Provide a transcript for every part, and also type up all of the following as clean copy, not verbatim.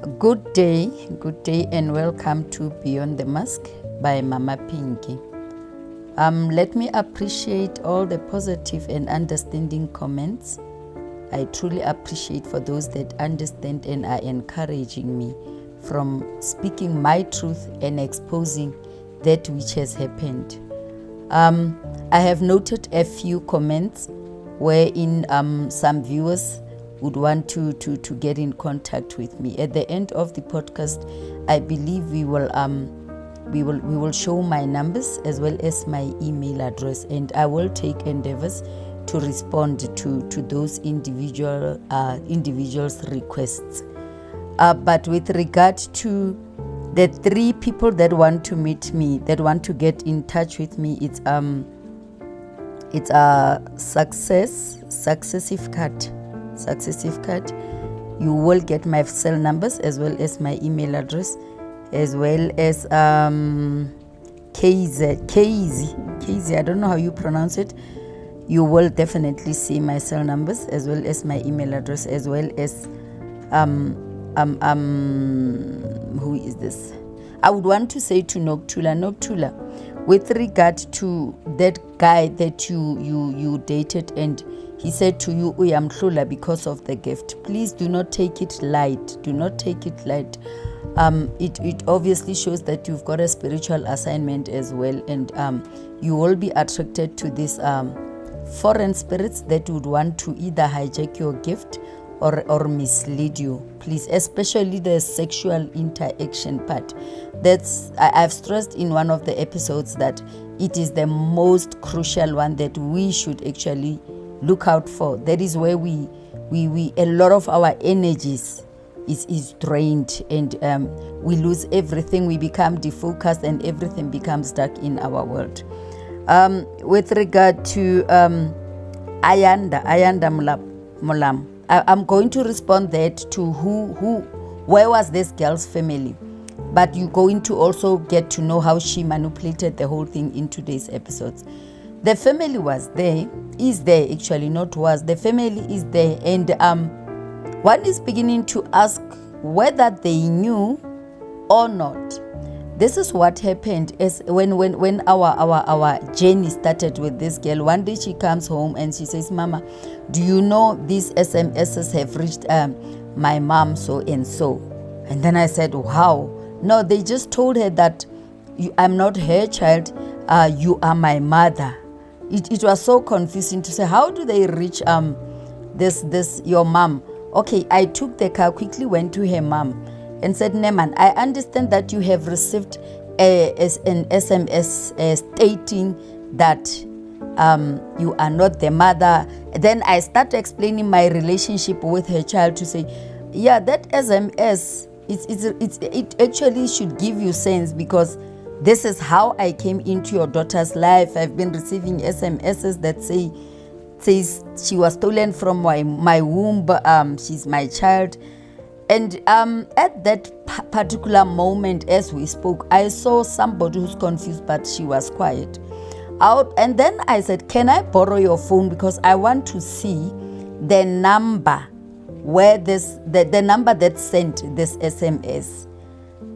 Good day, and welcome to Beyond the Mask by Mama Pinky. Let me appreciate all the positive and understanding comments. I truly appreciate for those that understand and are encouraging me from speaking my truth and exposing that which has happened. I have noted a few comments wherein some viewers would want to get in contact with me. At the end of the podcast, I believe we will show my numbers as well as my email address, and I will take endeavors to respond to those individuals' requests. But with regard to the 3 people that want to meet me, that want to get in touch with me, it's a successive card. You will get my cell numbers as well as my email address, as well as KZ. I don't know how you pronounce it. You will definitely see my cell numbers as well as my email address, as well as who is this? I would want to say to Noctula, with regard to that guy that you dated and he said to you, Uyamhlula, because of the gift. Please do not take it light. It obviously shows that you've got a spiritual assignment as well, and you will be attracted to these foreign spirits that would want to either hijack your gift or mislead you. Please, especially the sexual interaction part. I've stressed in one of the episodes that it is the most crucial one that we should actually look out for. That is where we a lot of our energies is drained, and we lose everything. We become defocused and everything becomes dark in our world. With regard to Ayanda Mulam, I'm going to respond that to where was this girl's family, but you're going to also get to know how she manipulated the whole thing in today's episodes. The family is there actually, not was. The family is there, and one is beginning to ask whether they knew or not. This is what happened as when our journey started with this girl. One day she comes home and she says, Mama, do you know these SMSs have reached my mom so and so? And then I said, how? No, they just told her that I'm not her child, you are my mother. It was so confusing to say, how do they reach this your mom? Okay, I took the car, quickly went to her mom and said, Neman, I understand that you have received an SMS stating that you are not the mother. Then I start explaining my relationship with her child to say, yeah, that SMS, it actually should give you sense, because this is how I came into your daughter's life. I've been receiving SMSs that says she was stolen from my womb. She's my child. And at that particular moment, as we spoke, I saw somebody who's confused, but she was quiet. And then I said, can I borrow your phone, because I want to see the number where the number that sent this SMS.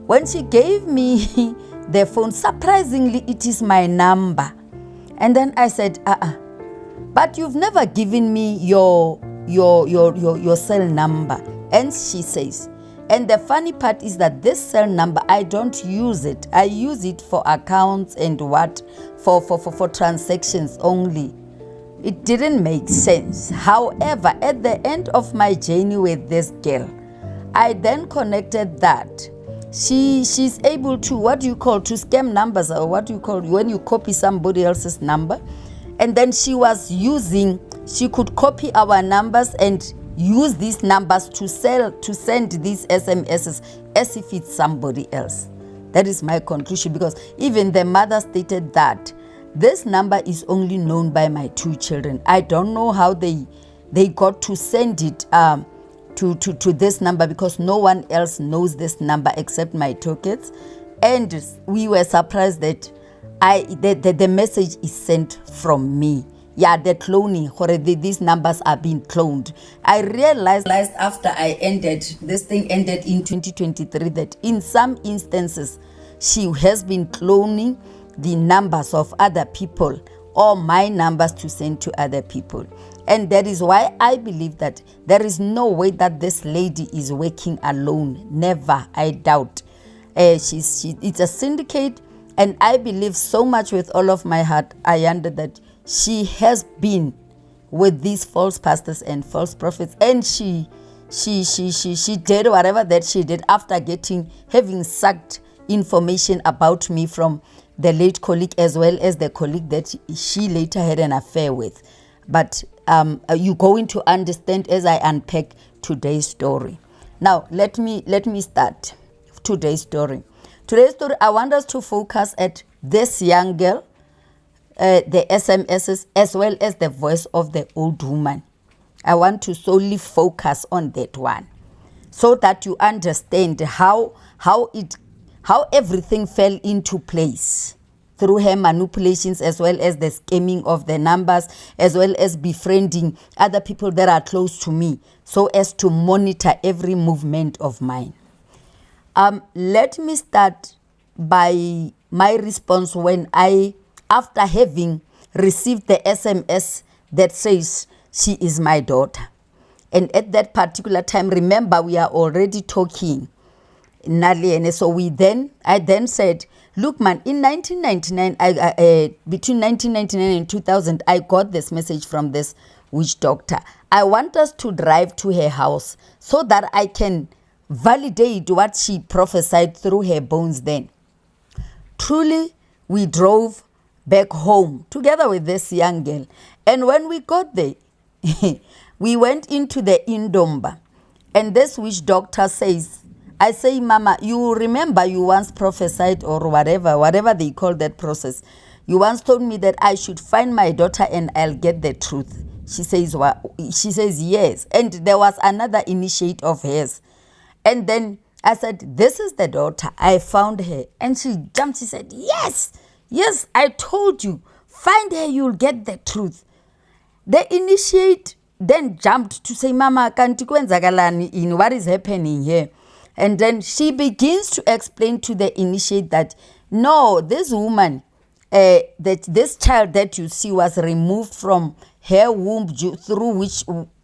When she gave me the phone, surprisingly, it is my number. And then I said, but you've never given me your cell number. And she says, and the funny part is that this cell number, I don't use it. I use it for accounts and for transactions only. It didn't make sense. However, at the end of my journey with this girl, I then connected that she's able to, to scam numbers, or what you call when you copy somebody else's number. And then she could copy our numbers and use these numbers to send these SMSs as if it's somebody else. That is my conclusion, because even the mother stated that this number is only known by my 2 children. I don't know how they got to send it to this number, because no one else knows this number except my 2 kids. And we were surprised that the message is sent from me. yeah, the cloning, these numbers are being cloned. I realized after this thing ended in 2023, that in some instances, she has been cloning the numbers of other people or my numbers to send to other people. And that is why I believe that there is no way that this lady is working alone. Never, I doubt. It's a syndicate, and I believe so much with all of my heart, Ayanda, that she has been with these false pastors and false prophets, and she did whatever that she did after having sucked information about me from the late colleague, as well as the colleague that she later had an affair with. But you're going to understand as I unpack today's story. Now, let me start today's story. Today's story, I want us to focus at this young girl, the SMSs, as well as the voice of the old woman. I want to solely focus on that one, so that you understand how everything fell into place through her manipulations, as well as the scheming of the numbers, as well as befriending other people that are close to me, so as to monitor every movement of mine. Let me start by my response when after having received the SMS that says she is my daughter. And at that particular time, remember, we are already talking. So I then said, look, man, in 1999, between 1999 and 2000, I got this message from this witch doctor. I want us to drive to her house so that I can validate what she prophesied through her bones then. Truly, we drove back home together with this young girl. And when we got there, we went into the Indomba. And this witch doctor says, I say, Mama, you remember you once prophesied, or whatever they call that process. You once told me that I should find my daughter and I'll get the truth. She says, she says, yes. And there was another initiate of hers. And then I said, this is the daughter. I found her. And she jumped. She said, yes, I told you. Find her, you'll get the truth. The initiate then jumped to say, Mama, kanti kwenzakalani in what is happening here? And then she begins to explain to the initiate that, no, this woman, that this child that you see was removed from her womb through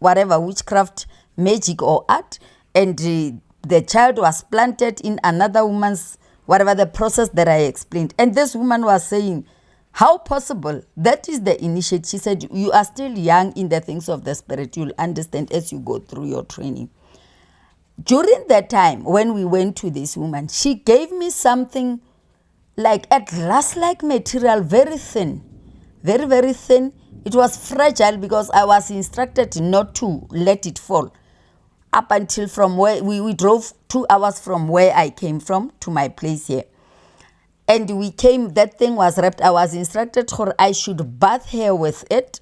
witchcraft, magic or art, and the child was planted in another woman's, whatever the process that I explained. And this woman was saying, how possible? That is the initiate. She said, you are still young in the things of the spirit. You'll understand as you go through your training. During that time, when we went to this woman, she gave me something like a glass-like material, very thin, very, very thin. It was fragile because I was instructed not to let it fall. Up until from where we drove 2 hours from where I came from to my place here. And we came, that thing was wrapped. I was instructed I should bath her with it,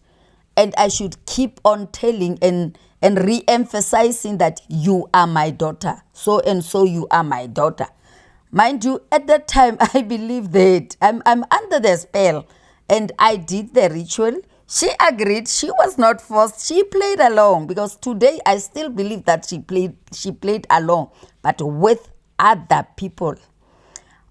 and I should keep on telling and re-emphasizing that you are my daughter. So and so you are my daughter. Mind you, at that time, I believed that I'm under the spell. And I did the ritual. She agreed. She was not forced. She played along, because today I still believe that she played along, but with other people.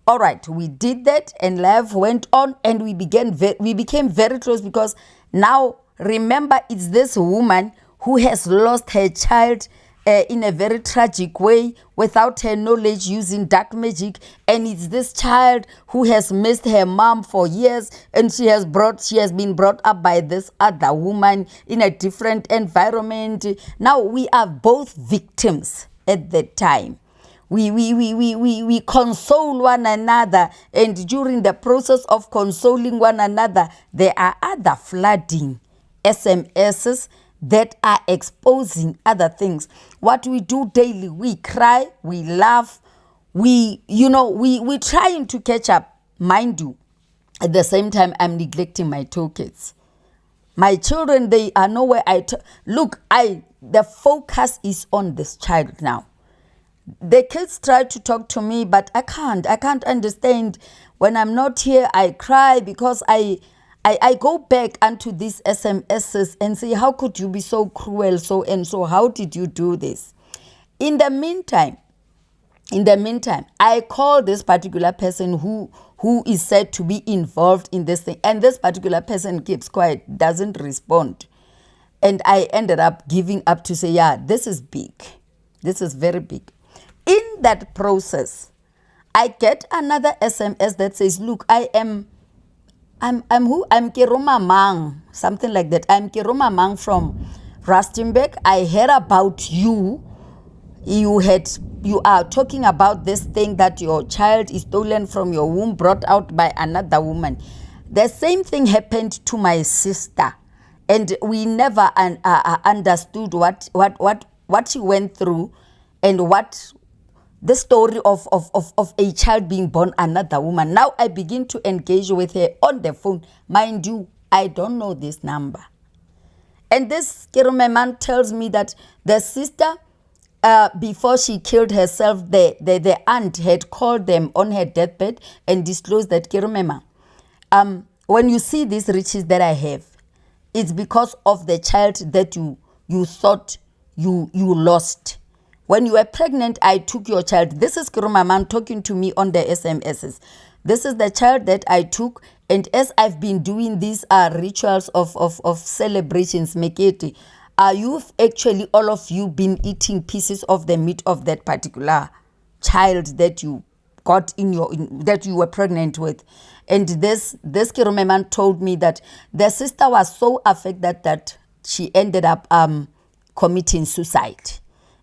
All right, we did that, and life went on, and we became very close, because now, remember, it's this woman who has lost her child in a very tragic way without her knowledge, using dark magic. And it's this child who has missed her mom for years, and she has been brought up by this other woman in a different environment. Now we are both victims at that time. We console one another, and during the process of consoling one another, there are other flooding SMSs that are exposing other things. What we do daily, we cry, we laugh, we're trying to catch up. Mind you, at the same time, I'm neglecting my two kids. My children, they are nowhere. The focus is on this child now. The kids try to talk to me, but I can't understand. When I'm not here, I cry because I I go back unto these SMSs and say, how could you be so cruel, so and so? How did you do this? In the meantime, I call this particular person who is said to be involved in this thing, and this particular person keeps quiet, doesn't respond. And I ended up giving up to say, yeah, this is big. This is very big. In that process, I get another SMS that says, look, I'm who? I'm Kiroma Mang, something like that. I'm Kiroma Mang from Rustenburg. I heard about you. You are talking about this thing that your child is stolen from your womb, brought out by another woman. The same thing happened to my sister, and we never understood what she went through, and what the story of a child being born another woman. Now I begin to engage with her on the phone. Mind you, I don't know this number. And this Kirume man tells me that the sister, before she killed herself, the aunt had called them on her deathbed and disclosed that, Kirumema, when you see these riches that I have, it's because of the child that you thought you lost. When you were pregnant, I took your child. This is Kirumama talking to me on the SMSs. This is the child that I took, and as I've been doing these rituals of celebrations, Mekete, you've actually, all of you, been eating pieces of the meat of that particular child that you got that you were pregnant with. And this Kirumeman told me that the sister was so affected that she ended up committing suicide.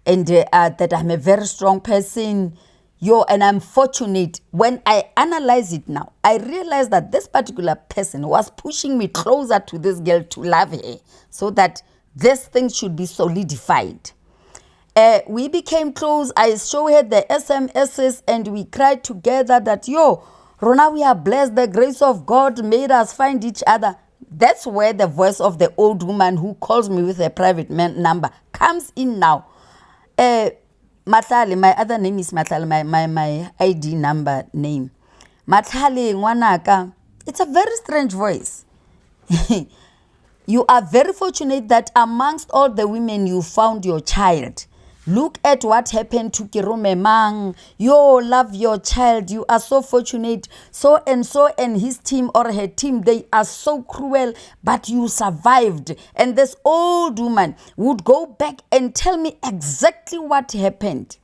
And that I'm a very strong person. And I'm fortunate. When I analyze it now, I realize that this particular person was pushing me closer to this girl to love her, so that this thing should be solidified. We became close. I showed her the SMSs, and we cried together that, Rona, we are blessed. The grace of God made us find each other. That's where the voice of the old woman who calls me with a private number comes in now. Matlale, my other name is Matlale, my ID number name. Matlale Ngwanaka, it's a very strange voice. You are very fortunate that amongst all the women you found your child. Look at what happened to Kirume Mang. Love your child. You are so fortunate. So and his team or her team, they are so cruel, but you survived. And this old woman would go back and tell me exactly what happened.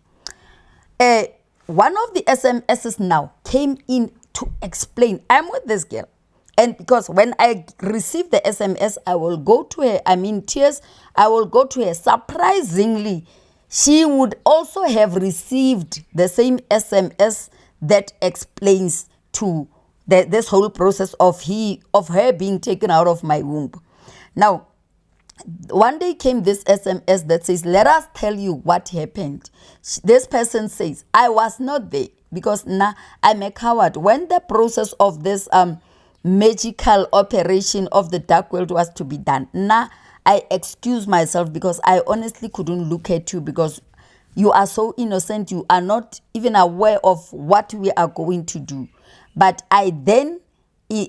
One of the SMSs now came in to explain. I'm with this girl. And because when I receive the SMS, I will go to her. I'm in tears. I will go to her. Surprisingly, she would also have received the same SMS that explains to this whole process of her being taken out of my womb. Now, one day came this SMS that says, let us tell you what happened. This person says, I was not there because I'm a coward. When the process of this magical operation of the dark world was to be done, I excuse myself because I honestly couldn't look at you because you are so innocent. You are not even aware of what we are going to do. But I then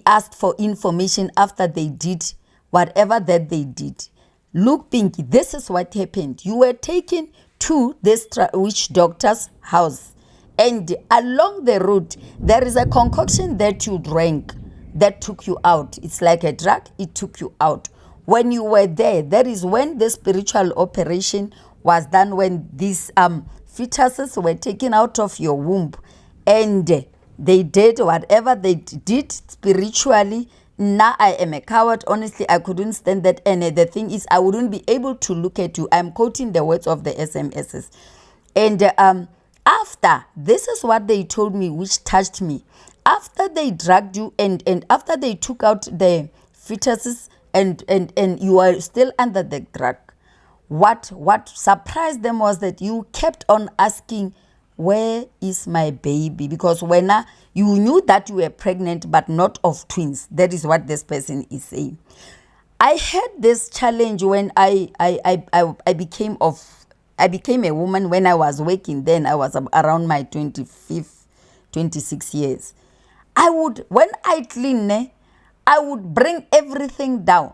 asked for information after they did whatever that they did. Look, Pinky, this is what happened. You were taken to this witch doctor's house. And along the road, there is a concoction that you drank that took you out. It's like a drug. It took you out. When you were there, that is when the spiritual operation was done, when these fetuses were taken out of your womb. And they did whatever they did spiritually. Now I am a coward. Honestly, I couldn't stand that. And the thing is, I wouldn't be able to look at you. I'm quoting the words of the SMSs. And after, this is what they told me, which touched me. After they dragged you and after they took out the fetuses, and you are still under the drug, what surprised them was that you kept on asking, where is my baby? Because when you knew that you were pregnant, but not of twins. That is what this person is saying. I had this challenge when I became a woman. When I was working, then I was around my 26 years. When I clean, I would bring everything down.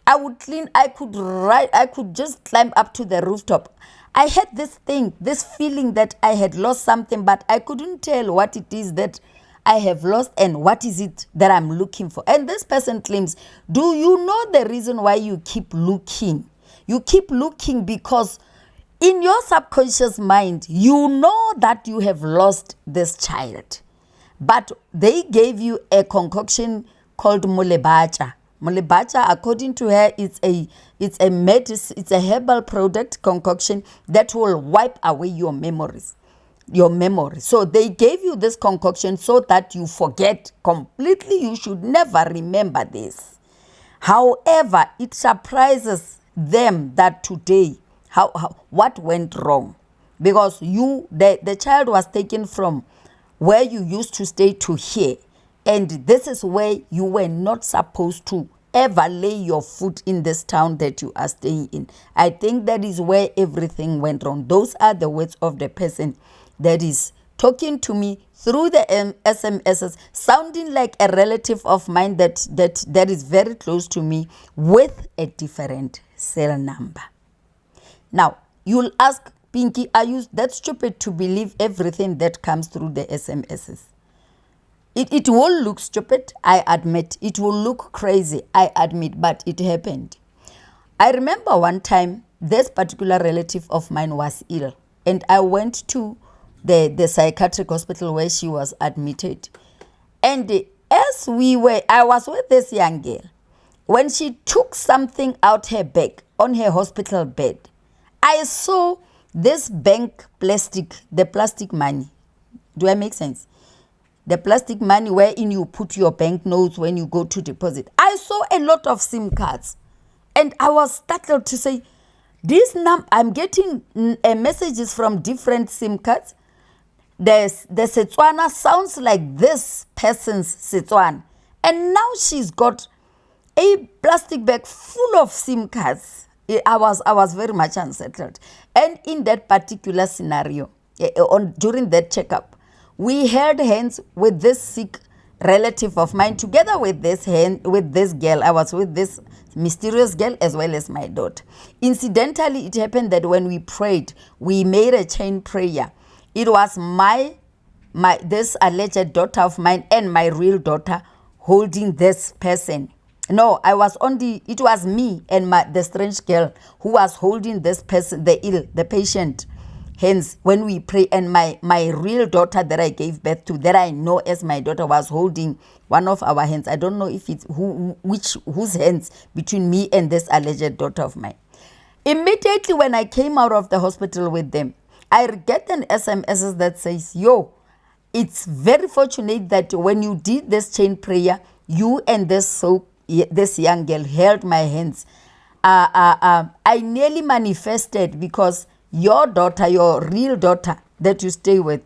I would clean, I could just climb up to the rooftop. I had this feeling that I had lost something, but I couldn't tell what it is that I have lost and what is it that I'm looking for. And this person claims, do you know the reason why you keep looking? You keep looking because in your subconscious mind, you know that you have lost this child. But they gave you a concoction called molebacha. Molebacha, according to her, it's a medicine, it's a herbal product concoction that will wipe away your memories. Your memory. So they gave you this concoction so that you forget completely. You should never remember this. However, it surprises them that today, what went wrong? Because the child was taken from where you used to stay to here. And this is where you were not supposed to ever lay your foot in this town that you are staying in. I think that is where everything went wrong. Those are the words of the person that is talking to me through the SMSs, sounding like a relative of mine that is very close to me with a different cell number. Now, you'll ask, Pinky, are you that stupid to believe everything that comes through the SMSs? It will look stupid, I admit. It will look crazy, I admit, but it happened. I remember one time, this particular relative of mine was ill, and I went to the psychiatric hospital where she was admitted. And as I was with this young girl, when she took something out her bag on her hospital bed, I saw this bank plastic, the plastic money. Do I make sense? The plastic money wherein you put your bank notes when you go to deposit. I saw a lot of SIM cards, and I was startled to say, I'm getting messages from different SIM cards. The Setswana sounds like this person's Setswana. And now she's got a plastic bag full of SIM cards. I was very much unsettled. And in that particular scenario, during that checkup, we held hands with this sick relative of mine together with this girl. I was with this mysterious girl as well as my daughter. Incidentally, it happened that when we prayed, we made a chain prayer. It was this alleged daughter of mine and my real daughter holding this person. No, it was me and the strange girl who was holding this person, the patient, hands when we pray, and my real daughter that I gave birth to, that I know as my daughter, was holding one of our hands. I don't know if it's whose hands between me and this alleged daughter of mine. Immediately when I came out of the hospital with them, I get an SMS that says, yo, it's very fortunate that when you did this chain prayer, you and this young girl held my hands. I nearly manifested because your daughter, your real daughter that you stay with,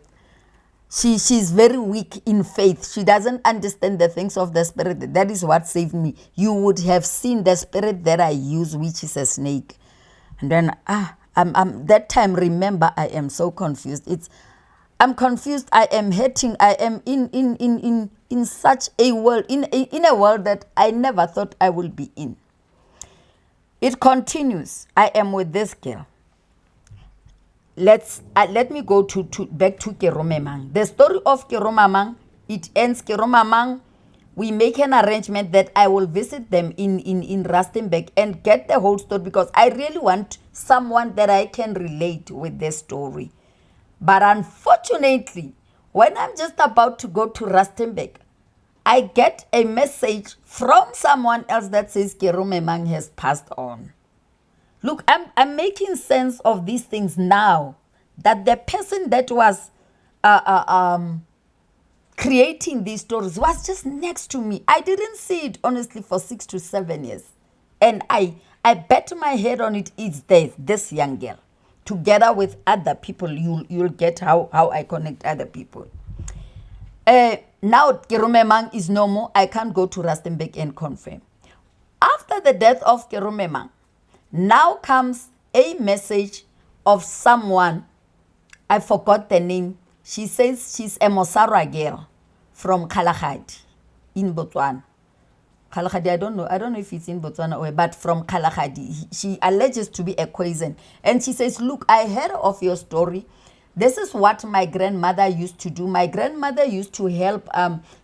she's very weak in faith. She doesn't understand the things of the spirit. That is what saved me. You would have seen the spirit that I use, which is a snake. And then, that time, remember, I am so confused. I'm confused. I am hurting. I am in such a world, in a world that I never thought I would be in. It continues. I am with this girl. Let me go back to Keromemang. The story of Keromemang, it ends. Keromemang, we make an arrangement that I will visit them in Rustenburg and get the whole story, because I really want someone that I can relate with their story. But unfortunately, when I'm just about to go to Rustenburg, I get a message from someone else that says Keromemang has passed on. Look, I'm making sense of these things now, that the person that was creating these stories was just next to me. I didn't see it, honestly, for 6 to 7 years. And I bet my head on it is this young girl. Together with other people, you'll get how I connect other people. Now, Keromemang is no more. I can't go to Rustenburg and confirm. After the death of Keromemang, now comes a message of someone. I forgot the name. She says she's a Mosara girl from Kalahari in Botswana. Kalahadi, I don't know if it's in Botswana or, but from Kalahadi. She alleges to be a Khoisan. And she says, look, I heard of your story. This is what my grandmother used to do. My grandmother used to help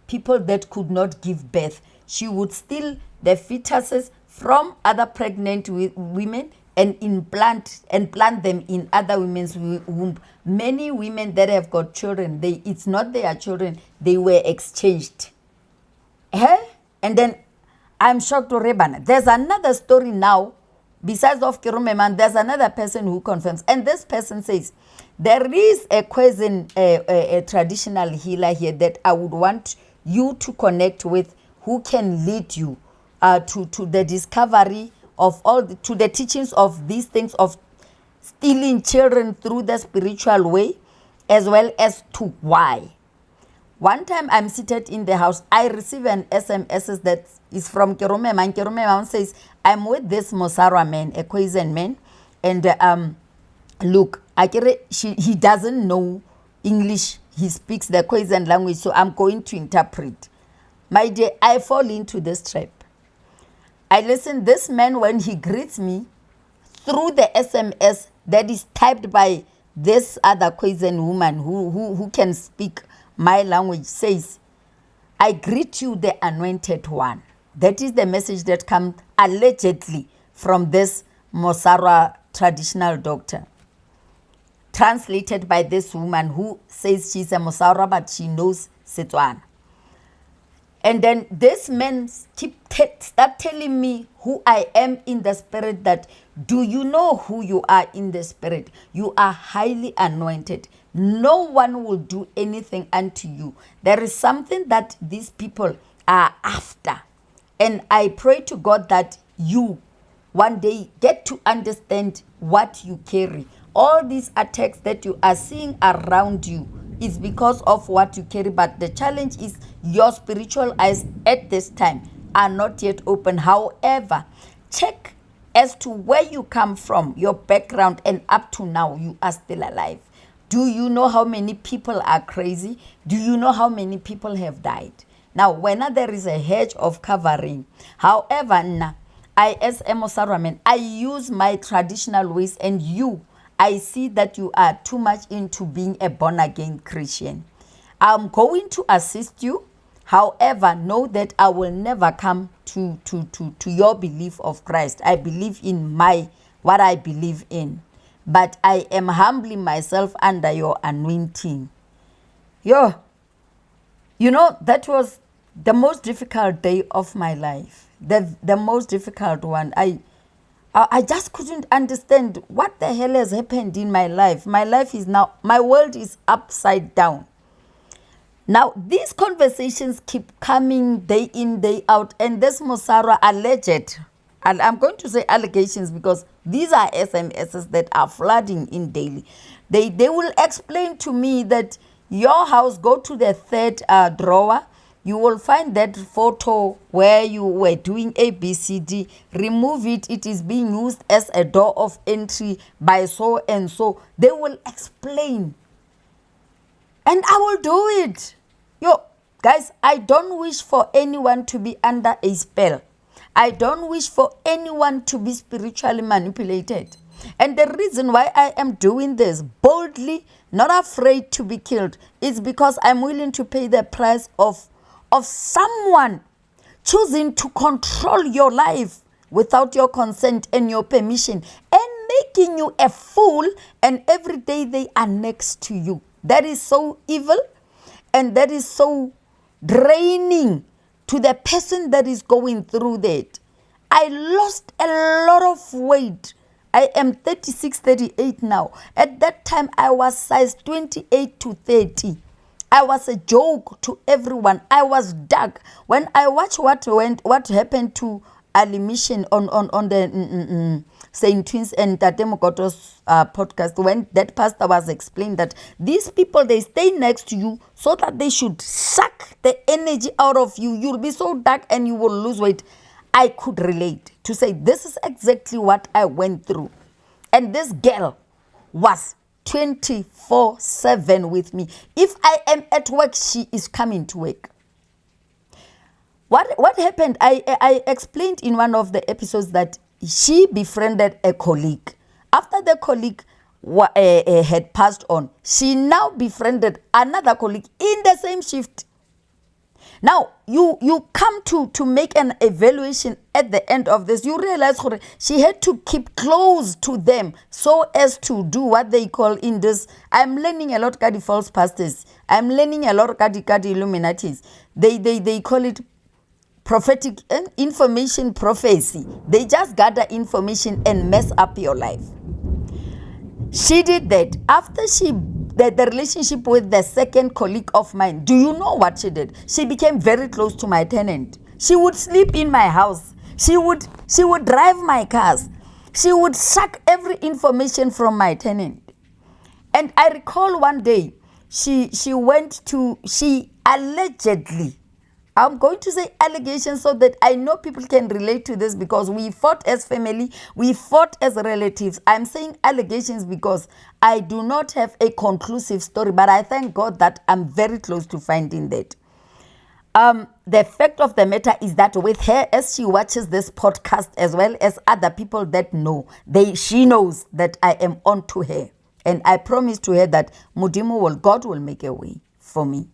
people that could not give birth. She would steal the fetuses from other pregnant women and plant them in other women's womb. Many women that have got children, it's not their children, they were exchanged. And then I'm shocked to Rebana. There's another story now, besides of Kirumeman, there's another person who confirms. And this person says, there is a Khoisan, a traditional healer here that I would want you to connect with, who can lead you to the discovery of to the teachings of these things of stealing children through the spiritual way, as well as to why. One time I'm seated in the house, I receive an SMS that is from Keromema, and Keromema says, I'm with this Mosara man, a Khoisan man, and look, he doesn't know English, he speaks the Khoisan language, so I'm going to interpret. My dear, I fall into this trap. I listen, this man, when he greets me, through the SMS that is typed by this other Khoisan woman who can speak my language, says, I greet you, the anointed one. That is the message that comes allegedly from this Mosara traditional doctor. Translated by this woman who says she's a Mosara, but she knows Setswana. And then this man start telling me who I am in the spirit, that do you know who you are in the spirit? You are highly anointed. No one will do anything unto you. There is something that these people are after. And I pray to God that you one day get to understand what you carry. All these attacks that you are seeing around you is because of what you carry. But the challenge is your spiritual eyes at this time are not yet open. However, check as to where you come from, your background, and up to now, you are still alive. Do you know how many people are crazy? Do you know how many people have died? Now, when there is a hedge of covering, however, I, as a Mosaraman, I use my traditional ways, and I see that you are too much into being a born-again Christian. I'm going to assist you. However, know that I will never come to your belief of Christ. I believe in what I believe in. But I am humbling myself under your anointing. You know, that was the most difficult day of my life. The most difficult one. I just couldn't understand what the hell has happened in my life. My world is upside down. Now, these conversations keep coming day in, day out, and this Mosara alleged, and I'm going to say allegations because these are SMSs that are flooding in daily. They will explain to me that your house, go to the third drawer, you will find that photo where you were doing ABCD. Remove it. It is being used as a door of entry by so and so. They will explain. And I will do it. Guys, I don't wish for anyone to be under a spell. I don't wish for anyone to be spiritually manipulated. And the reason why I am doing this boldly, not afraid to be killed, is because I'm willing to pay the price of someone choosing to control your life without your consent and your permission, and making you a fool, and every day they are next to you. That is so evil, and that is so draining to the person that is going through that. I lost a lot of weight. I am 36, 38 now. At that time, I was size 28 to 30. I was a joke to everyone. I was dark. When I watch what happened to Ali Mission on the Saint Twins and Tate Mokoto's podcast, when that pastor was explained that these people, they stay next to you so that they should suck the energy out of you. You'll be so dark and you will lose weight. I could relate to say this is exactly what I went through. And this girl was 24/7 with me. If I am at work, she is coming to work. What happened? I explained in one of the episodes that she befriended a colleague. After the colleague had passed on, she now befriended another colleague in the same shift. Now, you come to make an evaluation at the end of this. You realize she had to keep close to them so as to do what they call in this. I'm learning a lot of false pastors. I'm learning a lot of Illuminatis. They call it prophetic information prophecy. They just gather information and mess up your life. She did that after the relationship with the second colleague of mine. Do you know what she did? She became very close to my tenant. She would sleep in my house. She would drive my cars. She would suck every information from my tenant. And I recall one day she allegedly, I'm going to say allegations so that I know people can relate to this, because we fought as family, we fought as relatives. I'm saying allegations because I do not have a conclusive story, but I thank God that I'm very close to finding that. The fact of the matter is that with her, as she watches this podcast, as well as other people that know, she knows that I am on to her. And I promise to her that God will make a way for me.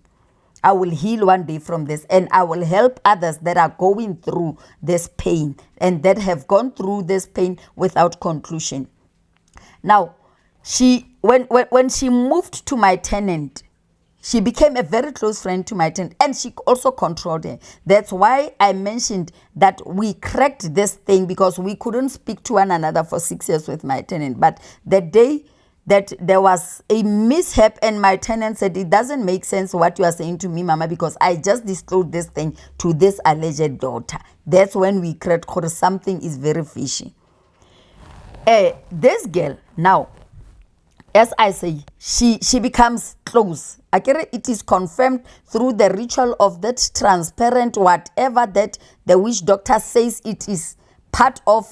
I will heal one day from this, and I will help others that are going through this pain and that have gone through this pain without conclusion. Now, when she moved to my tenant, she became a very close friend to my tenant, and she also controlled her. That's why I mentioned that we cracked this thing, because we couldn't speak to one another for 6 years with my tenant. But the day that there was a mishap and my tenant said, it doesn't make sense what you are saying to me, Mama, because I just disclosed this thing to this alleged daughter. That's when we cracked, because something is very fishy. This girl now, as I say, she becomes close. It is confirmed through the ritual of that transparent whatever that the witch doctor says it is part of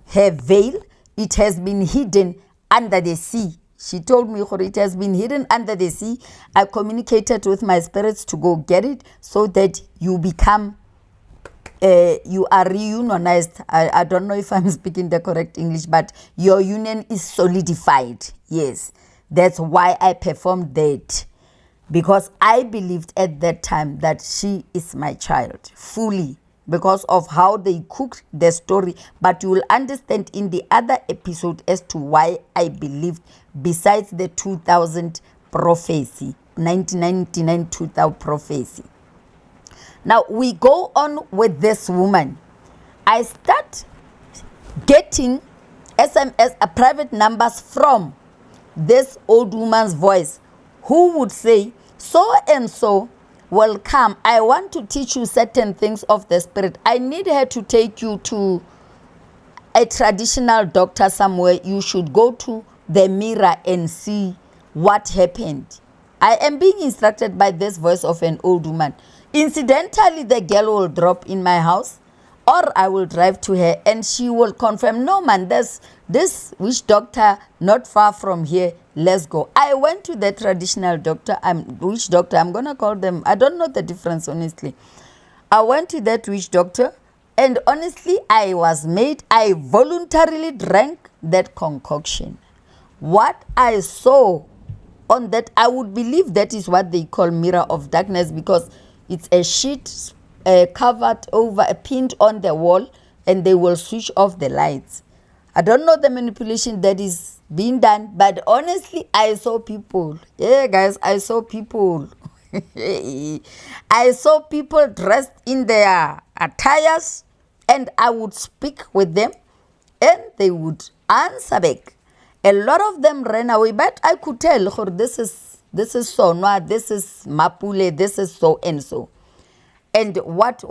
her veil. It has been hidden under the sea. She told me it has been hidden under the sea. I communicated with my spirits to go get it so that you become, you are reunionized. I don't know if I'm speaking the correct English, but your union is solidified. Yes, that's why I performed that, because I believed at that time that she is my child fully, because of how they cooked the story. But you will understand in the other episode as to why I believed, besides the 2000 prophecy, 1999 2000 prophecy. Now we go on with this woman. I start getting SMS, private numbers from this old woman's voice, who would say, so and so will come. I want to teach you certain things of the spirit. I need her to take you to a traditional doctor somewhere. You should go to the mirror and see what happened. I am being instructed by this voice of an old woman. Incidentally, the girl will drop in my house, or I will drive to her and she will confirm, no man, there's this witch doctor not far from here, let's go. I went to the traditional doctor, witch doctor, I'm gonna call them, I don't know the difference honestly. I went to that witch doctor, and honestly I voluntarily drank that concoction. What I saw on that, I would believe that is what they call mirror of darkness, because it's a sheet covered over, pinned on the wall, and they will switch off the lights. I don't know the manipulation that is being done, but honestly, I saw people. Yeah, guys, I saw people. I saw people dressed in their attires, and I would speak with them, and they would answer back. A lot of them ran away, but I could tell, this is Sonwa, this is Mapule, this is so and so. And what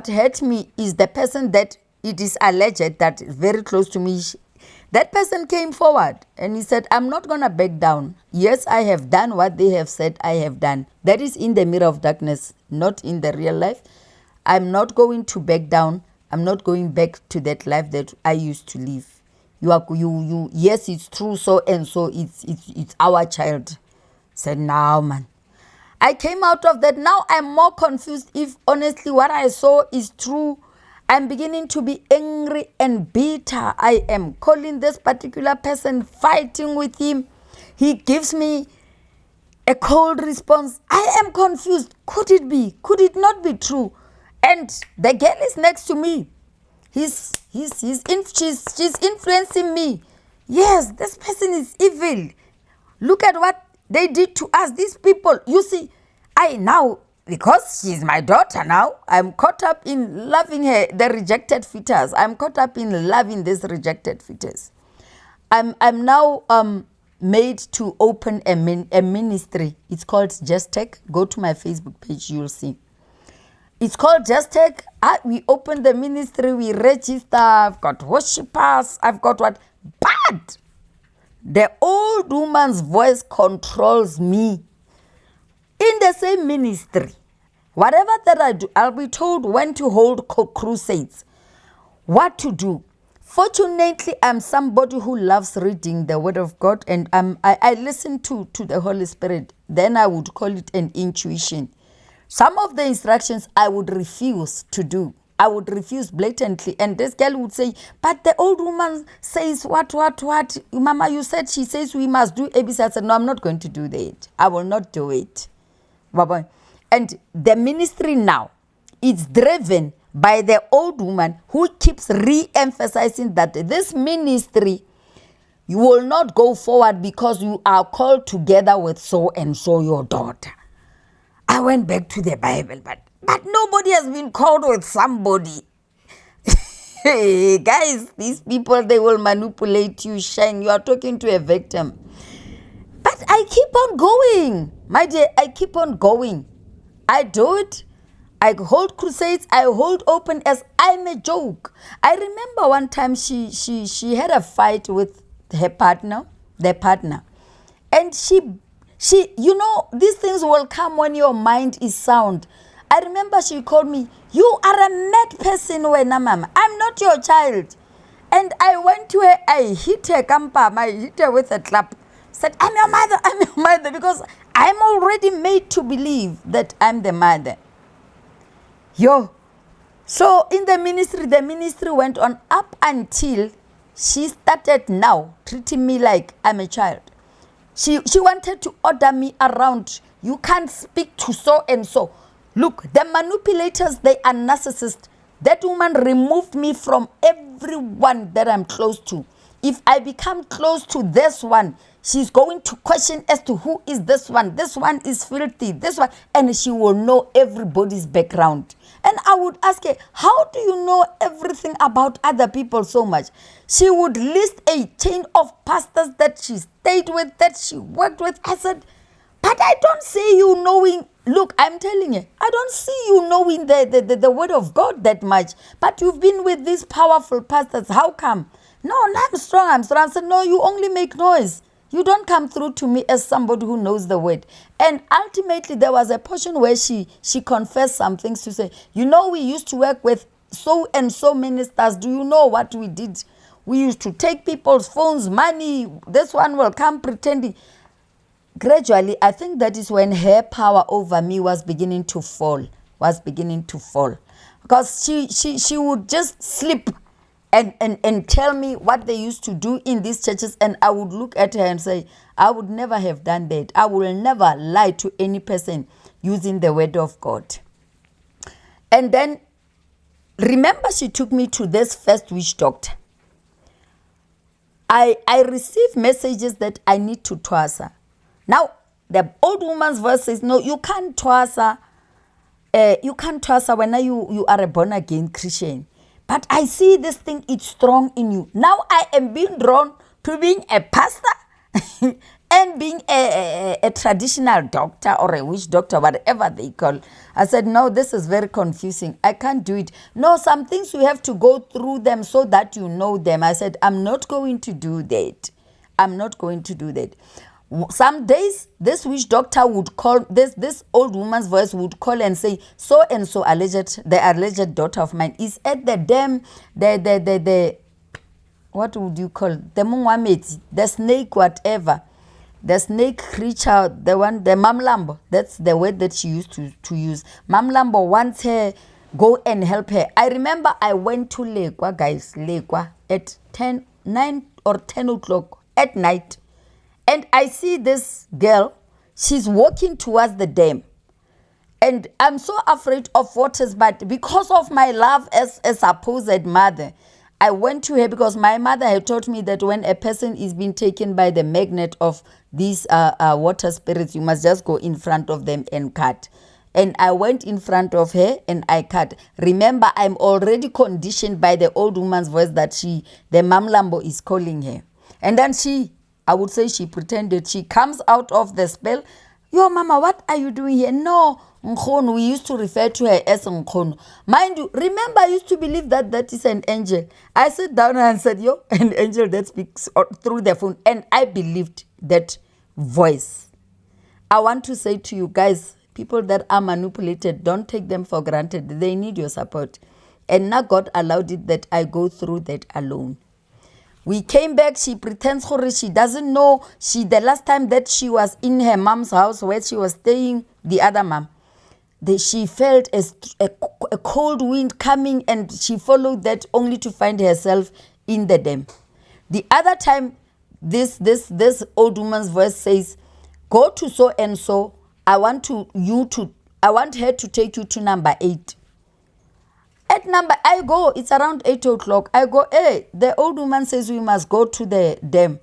hurt me is the person that it is alleged that is very close to me. That person came forward and he said, I'm not going to back down. Yes, I have done what they have said I have done. That is in the mirror of darkness, not in the real life. I'm not going to back down. I'm not going back to that life that I used to live. Yes, it's true, so and so, it's our child. Said, no, man. I came out of that. Now I'm more confused if honestly what I saw is true. I'm beginning to be angry and bitter. I am calling this particular person, fighting with him. He gives me a cold response. I am confused. Could it be? Could it not be true? And the girl is next to me. She's influencing me. Yes, this person is evil. Look at what they did to us, these people. You see, I now, because she's my daughter now, I'm caught up in loving her, the rejected fetus. I'm caught up in loving this rejected fetus. I'm now made to open a ministry. It's called Just Tech. Go to my Facebook page, you'll see. It's called Just Tech. We open the ministry, we register. I've got worshippers. I've got what? But the old woman's voice controls me. In the same ministry, whatever that I do, I'll be told when to hold crusades, what to do. Fortunately, I'm somebody who loves reading the Word of God, and I listen to the Holy Spirit. Then I would call it an intuition. Some of the instructions I would refuse to do. I would refuse blatantly. And this girl would say, but the old woman says what? Mama, you said she says we must do ABC. I said, no, I'm not going to do that. I will not do it. Bye-bye. And the ministry now is driven by the old woman who keeps re-emphasizing that this ministry, you will not go forward because you are called together with so and so your daughter. I went back to the Bible, but nobody has been called with somebody. Hey, guys, these people, they will manipulate you, shine. You are talking to a victim. But I keep on going. My dear, I keep on going. I do it. I hold crusades. I hold open as I'm a joke. I remember one time she had a fight with her partner, their partner. And she, you know, these things will come when your mind is sound. I remember she called me, you are a mad person, Wena Mama. I'm not your child. And I went to her, I hit her, I hit her with a clap. Said, I'm your mother, because I'm already made to believe that I'm the mother. So in the ministry went on up until she started now treating me like I'm a child. She wanted to order me around. You can't speak to so and so. Look, the manipulators, they are narcissists. That woman removed me from everyone that I'm close to. If I become close to this one, she's going to question as to who is this one. This one is filthy. This one. And she will know everybody's background. And I would ask her, how do you know everything about other people so much? She would list a chain of pastors that she stayed with, that she worked with. I said, but I don't see you knowing. Look, I'm telling you, I don't see you knowing the word of God that much. But you've been with these powerful pastors. How come? No, I'm strong. I said, no, you only make noise. You don't come through to me as somebody who knows the word. And ultimately, there was a portion where she confessed some things to say, you know, we used to work with so and so ministers. Do you know what we did? We used to take people's phones, money. This one will come pretending. Gradually, I think that is when her power over me was beginning to fall. Because she would just slip and tell me what they used to do in these churches, and I would look at her and say, I would never have done that. I will never lie to any person using the word of God. And then, remember, she took me to this first witch doctor. I received messages that I need to toss her. Now, the old woman's voice says, no, you can't toss her. You can't toss her when you are a born-again Christian. But I see this thing, it's strong in you. Now I am being drawn to being a pastor and being a traditional doctor or a witch doctor, whatever they call. I said, no, this is very confusing. I can't do it. No, some things you have to go through them so that you know them. I said, I'm not going to do that. Some days, this witch doctor would call, this old woman's voice would call and say, so and so the alleged daughter of mine is at the dam, what would you call, the mungwameti, the snake, whatever. the snake creature, the Mamlambo, that's the word that she used to use. Mamlambo wants her, go and help her. I remember I went to Lekwa, guys, Lekwa, at 9 or 10 o'clock at night. And I see this girl, she's walking towards the dam. And I'm so afraid of waters, but because of my love as a supposed mother, I went to her because my mother had taught me that when a person is being taken by the magnet of these water spirits, you must just go in front of them and cut. And I went in front of her and I cut. Remember, I'm already conditioned by the old woman's voice that the Mamlambo is calling her. And then I would say she pretended. She comes out of the spell. Yo, Mama, what are you doing here? No, Nkhono. We used to refer to her as Nkhono. Mind you, remember, I used to believe that that is an angel. I sat down and said, yo, an angel that speaks through the phone. And I believed that voice. I want to say to you guys, people that are manipulated, don't take them for granted. They need your support. And now God allowed it that I go through that alone. We came back, she pretends she doesn't know. The last time that she was in her mom's house where she was staying, the other mom, she felt a cold wind coming and she followed that only to find herself in the dam. The other time, this old woman's voice says, go to so and so. I want her to take you to number 8. I go, it's around 8 o'clock. I go, hey, the old woman says we must go to the dam.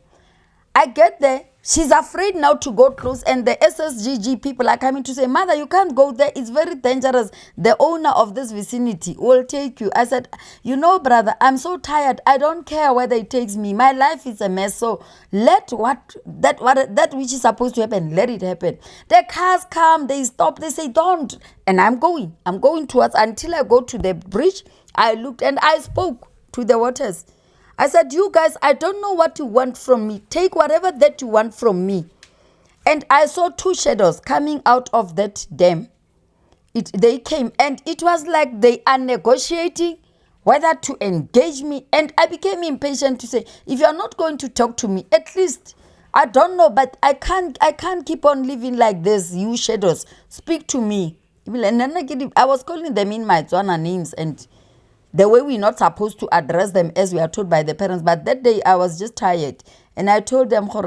I get there. She's afraid now to go close, and the SSGG people are coming to say, Mother, you can't go there. It's very dangerous. The owner of this vicinity will take you. I said, you know, brother, I'm so tired. I don't care whether it takes me. My life is a mess. So let that which is supposed to happen, let it happen. The cars come, they stop, they say, don't. And I'm going towards until I go to the bridge. I looked and I spoke to the waters. I said, you guys, I don't know what you want from me. Take whatever that you want from me. And I saw 2 shadows coming out of that dam. They came and it was like they are negotiating whether to engage me. And I became impatient to say, if you're not going to talk to me, at least, I don't know, but I can't keep on living like this. You shadows, speak to me. I was calling them in my Tswana names and the way we're not supposed to address them as we are told by the parents. But that day I was just tired. And I told them, do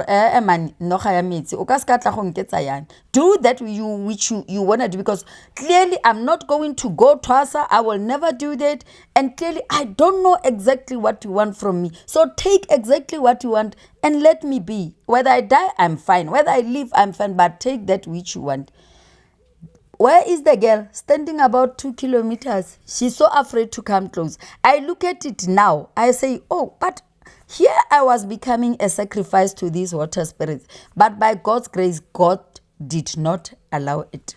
that which you want to do. Because clearly I'm not going to go to Asa. I will never do that. And clearly I don't know exactly what you want from me. So take exactly what you want and let me be. Whether I die, I'm fine. Whether I live, I'm fine. But take that which you want. Where is the girl? Standing about 2 kilometers. She's so afraid to come close. I look at it now. I say, oh, but here I was becoming a sacrifice to these water spirits. But by God's grace, God did not allow it.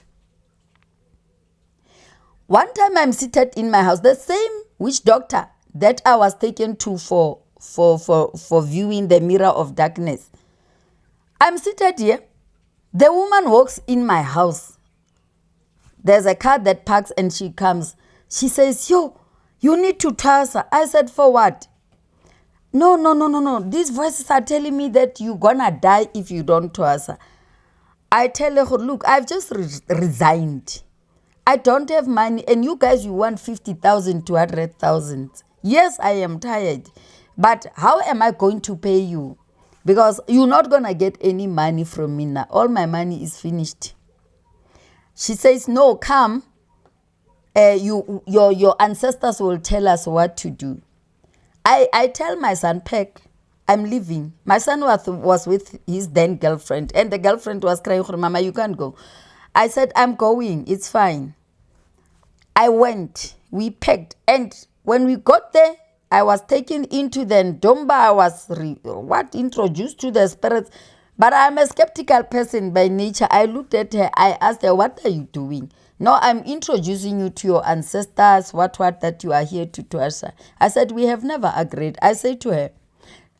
One time I'm seated in my house, the same witch doctor that I was taken to for viewing the mirror of darkness. I'm seated here. The woman walks in my house. There's a car that parks and she comes. She says, yo, you need to tell her. I said, for what? No. These voices are telling me that you're gonna die if you don't tell her. I tell her, look, I've just resigned. I don't have money. And you guys, you want 50,000 to 100,000. Yes, I am tired. But how am I going to pay you? Because you're not gonna get any money from me now. All my money is finished. She says, no, come. Your ancestors will tell us what to do. I tell my son, Peck, I'm leaving. My son was with his then girlfriend, and the girlfriend was crying, Mama, you can't go. I said, I'm going. It's fine. I went. We packed. And when we got there, I was taken into the Ndomba. I was introduced to the spirits. But I'm a skeptical person by nature. I looked at her. I asked her, what are you doing? No, I'm introducing you to your ancestors, what that you are here to answer. I said, we have never agreed. I said to her,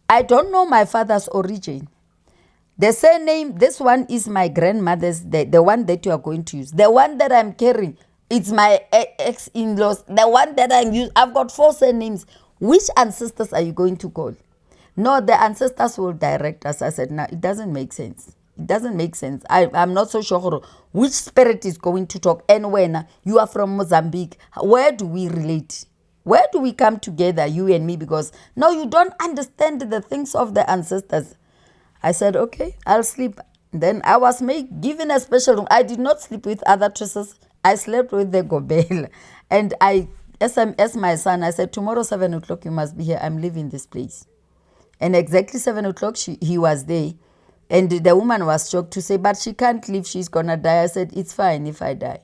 I don't know my father's origin. The surname, this one is my grandmother's, the one that you are going to use. The one that I'm carrying, it's my ex-in-laws. The one that I'm using, I've got 4 surnames. Which ancestors are you going to call? No, the ancestors will direct us. I said, no, it doesn't make sense. It doesn't make sense. I'm not so sure which spirit is going to talk. And when you are from Mozambique, where do we relate? Where do we come together, you and me? Because no, you don't understand the things of the ancestors. I said, okay, I'll sleep. Then I was given a special room. I did not sleep with other tresses. I slept with the gobel. And I SMS my son. I said, tomorrow 7 o'clock you must be here. I'm leaving this place. And exactly 7 o'clock he was there. And the woman was shocked to say, but she can't leave. She's going to die. I said, it's fine if I die.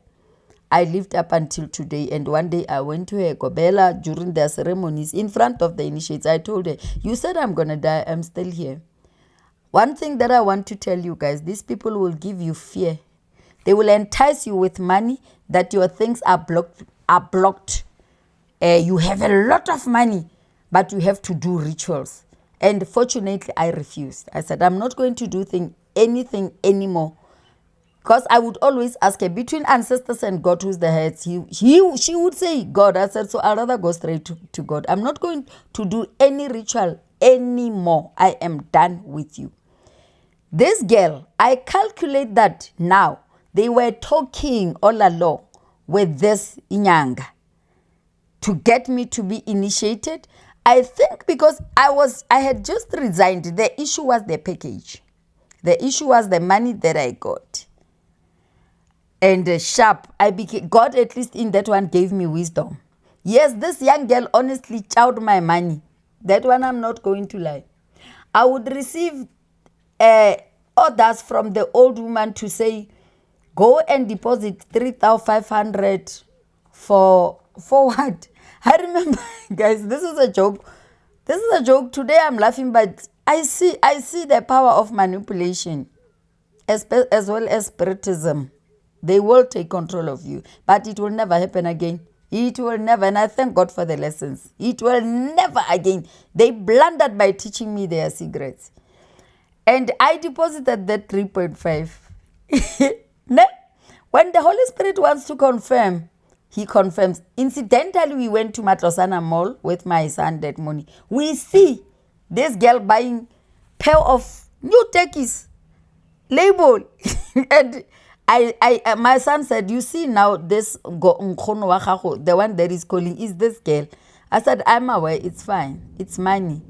I lived up until today. And one day I went to her Gobela during their ceremonies in front of the initiates. I told her, you said I'm going to die. I'm still here. One thing that I want to tell you guys, these people will give you fear. They will entice you with money that your things are blocked. You have a lot of money, but you have to do rituals. And fortunately, I refused. I said, I'm not going to do anything anymore. Because I would always ask her, between ancestors and God, who's the head? She would say, God. I said, so I'd rather go straight to God. I'm not going to do any ritual anymore. I am done with you. This girl, I calculate that now, they were talking all along with this Inyanga to get me to be initiated. I think because I had just resigned. The issue was the package. The issue was the money that I got. And sharp, God at least in that one gave me wisdom. Yes, this young girl honestly chowed my money. That one I'm not going to lie. I would receive orders from the old woman to say, go and deposit 3,500 for what? I remember, guys, this is a joke. This is a joke. Today I'm laughing, but I see the power of manipulation as well as spiritism. They will take control of you, but it will never happen again. It will never, and I thank God for the lessons. It will never again. They blundered by teaching me their secrets. And I deposited that 3.5. When the Holy Spirit wants to confirm, he confirms. Incidentally, we went to Matlosana Mall with my son that morning. We see this girl buying pair of new techies, label. And my son said, you see now this the one that is calling is this girl. I said, I'm aware, it's fine. It's money.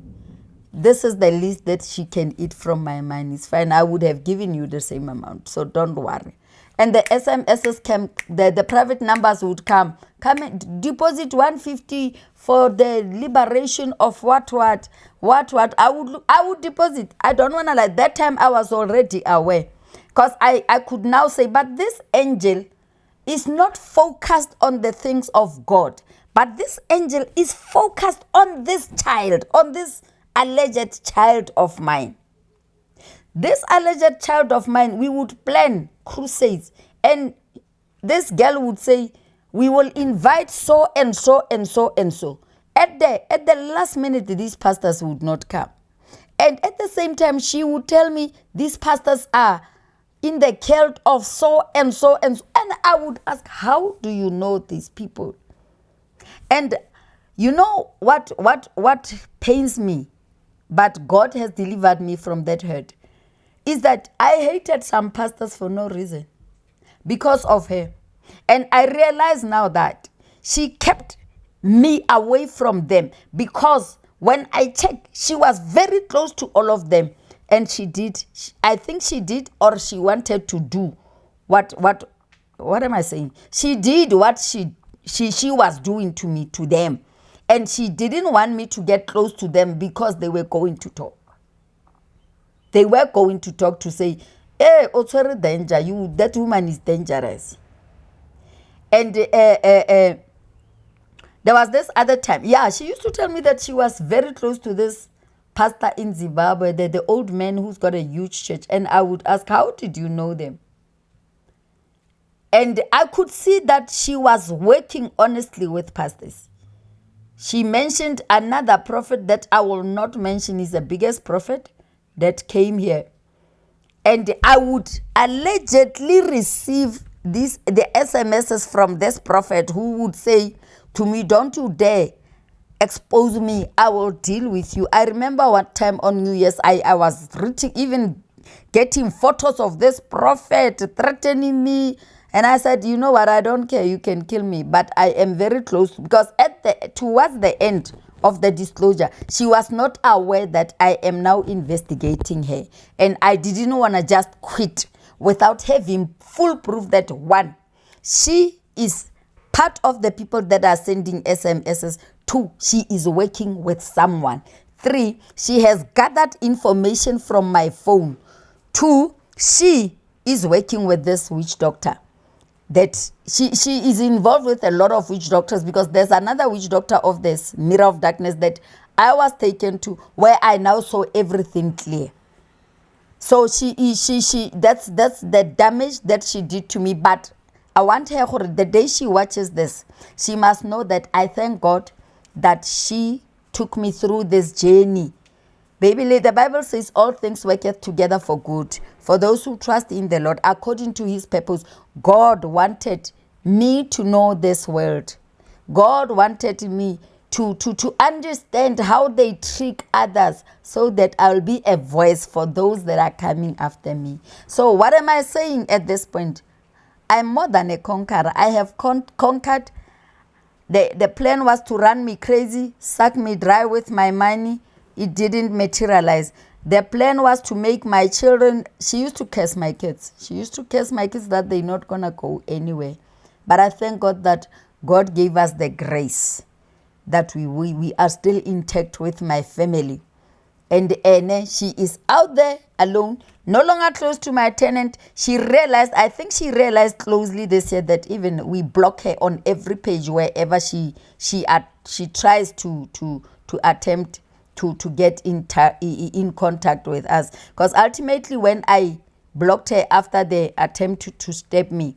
This is the least that she can eat from my money. It's fine. I would have given you the same amount. So don't worry. And the SMSs came, the private numbers would come and deposit 150 for the liberation of what. I would deposit. I don't want to lie. That time I was already aware. Because I could now say, but this angel is not focused on the things of God. But this angel is focused on this child, on this alleged child of mine. This alleged child of mine, we would plan crusades. And this girl would say, we will invite so and so and so and so. At the last minute, these pastors would not come. And at the same time, she would tell me, these pastors are in the cult of so and so and so. And I would ask, how do you know these people? And you know what pains me, but God has delivered me from that hurt, is that I hated some pastors for no reason because of her. And I realize now that she kept me away from them because when I checked, she was very close to all of them. And she did, I think she did, or she wanted to do what am I saying? She did what she was doing to me, to them. And she didn't want me to get close to them because they were going to talk. They were going to talk to say, hey, Otswere danger, that woman is dangerous. And there was this other time. Yeah, she used to tell me that she was very close to this pastor in Zimbabwe, the old man who's got a huge church. And I would ask, how did you know them? And I could see that she was working honestly with pastors. She mentioned another prophet that I will not mention is the biggest prophet that came here. And I would allegedly receive the SMSs from this prophet who would say to me, don't you dare expose me, I will deal with you. I remember one time on New Year's, I was reading, even getting photos of this prophet threatening me. And I said, you know what, I don't care, you can kill me, but I am very close, because towards the end of the disclosure, she was not aware that I am now investigating her. And I didn't want to just quit without having full proof that, one, she is part of the people that are sending SMSs. Two, she is working with someone. Three, she has gathered information from my phone. Two, she is working with this witch doctor. That she is involved with a lot of witch doctors, because there's another witch doctor of this mirror of darkness that I was taken to, where I now saw everything clear. So that's the damage that she did to me. But I want her, the day she watches this, she must know that I thank God that she took me through this journey. Baby, the Bible says all things worketh together for good, for those who trust in the Lord, according to his purpose. God wanted me to know this word. God wanted me to understand how they trick others, so that I'll be a voice for those that are coming after me. So what am I saying at this point? I'm more than a conqueror. I have conquered. The plan was to run me crazy, suck me dry with my money. It didn't materialize. The plan was to make my children, she used to curse my kids. She used to curse my kids that they're not going to go anywhere. But I thank God that God gave us the grace that we are still intact with my family. And Ene, she is out there alone, no longer close to my tenant. She realized, I think she realized closely this year, that even we block her on every page wherever she tries to attempt to get in contact with us. Because ultimately, when I blocked her after the attempt to stab me,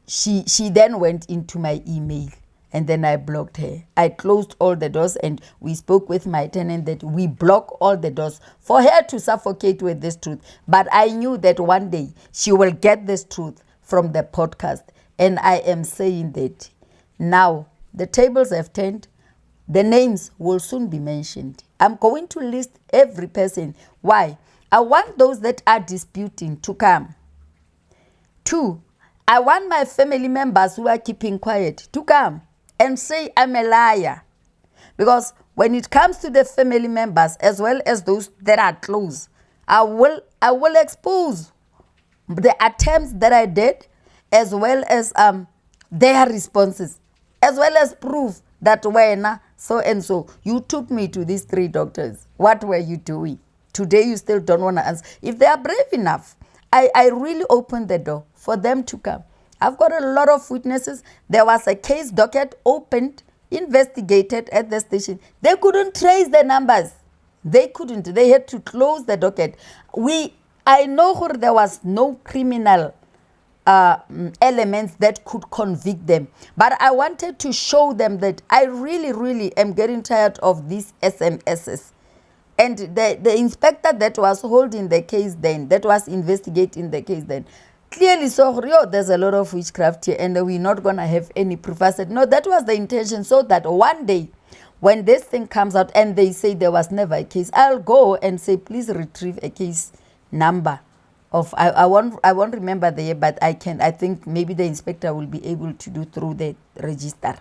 she then went into my email, and then I blocked her. I closed all the doors, and we spoke with my tenant that we block all the doors for her to suffocate with this truth. But I knew that one day she will get this truth from the podcast. And I am saying that now the tables have turned. The names will soon be mentioned. I'm going to list every person. Why? I want those that are disputing to come. Two, I want my family members who are keeping quiet to come and say I'm a liar. Because when it comes to the family members, as well as those that are close, I will expose the attempts that I did, as well as their responses, as well as proof that when so and so you took me to these 3 doctors. What were you doing? Today you still don't want to answer. If they are brave enough, I really opened the door for them to come. I've got a lot of witnesses. There was a case docket opened, investigated at the station. They couldn't trace the numbers. They couldn't. They had to close the docket. I know there was no criminal elements that could convict them. But I wanted to show them that I really, really am getting tired of these SMSs. And the inspector that was holding the case then, that was investigating the case then, clearly saw, there's a lot of witchcraft here and we're not going to have any proof. I said, no, that was the intention, so that one day when this thing comes out and they say there was never a case, I'll go and say, please retrieve a case number. I won't remember the year, but I think maybe the inspector will be able to do through the register.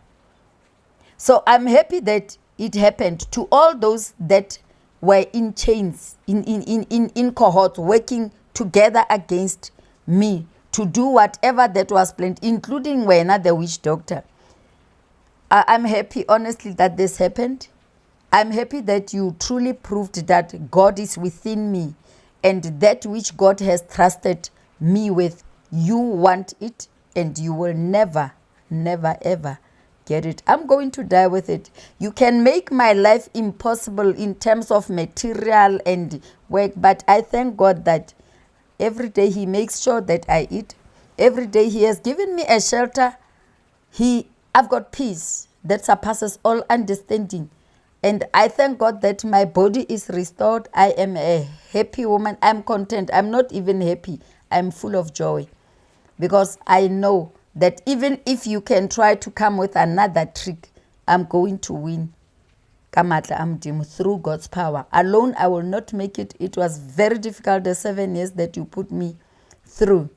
So I'm happy that it happened to all those that were in chains, in cohorts, working together against me to do whatever that was planned, including Wena, the witch doctor. I'm happy, honestly, that this happened. I'm happy that you truly proved that God is within me, and that which God has trusted me with, you want it, and you will never, never, ever get it. I'm going to die with it. You can make my life impossible in terms of material and work, but I thank God that every day he makes sure that I eat. Every day he has given me a shelter. I've got peace that surpasses all understanding. And I thank God that my body is restored. I am a happy woman. I'm content. I'm not even happy. I'm full of joy. Because I know that even if you can try to come with another trick, I'm going to win. ka matla a Modimo, through God's power. Alone, I will not make it. It was very difficult, the 7 years that you put me through.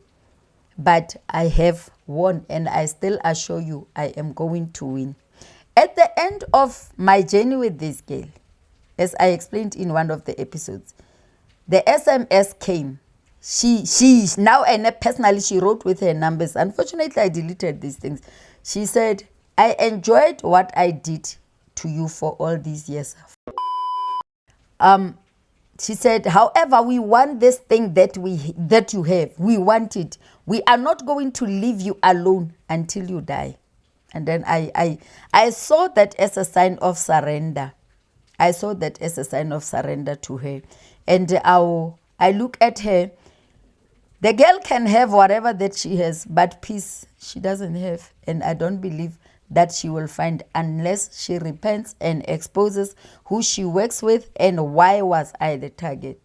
But I have won, and I still assure you I am going to win. At the end of my journey with this girl, as I explained in one of the episodes, the SMS came. She now, and personally, she wrote with her numbers. Unfortunately, I deleted these things. She said, I enjoyed what I did to you for all these years. She said, however, we want this thing that you have. We want it. We are not going to leave you alone until you die. And then I saw that as a sign of surrender. I saw that as a sign of surrender to her. And I look at her. The girl can have whatever that she has, but peace she doesn't have. And I don't believe that she will find unless she repents and exposes who she works with and why was I the target.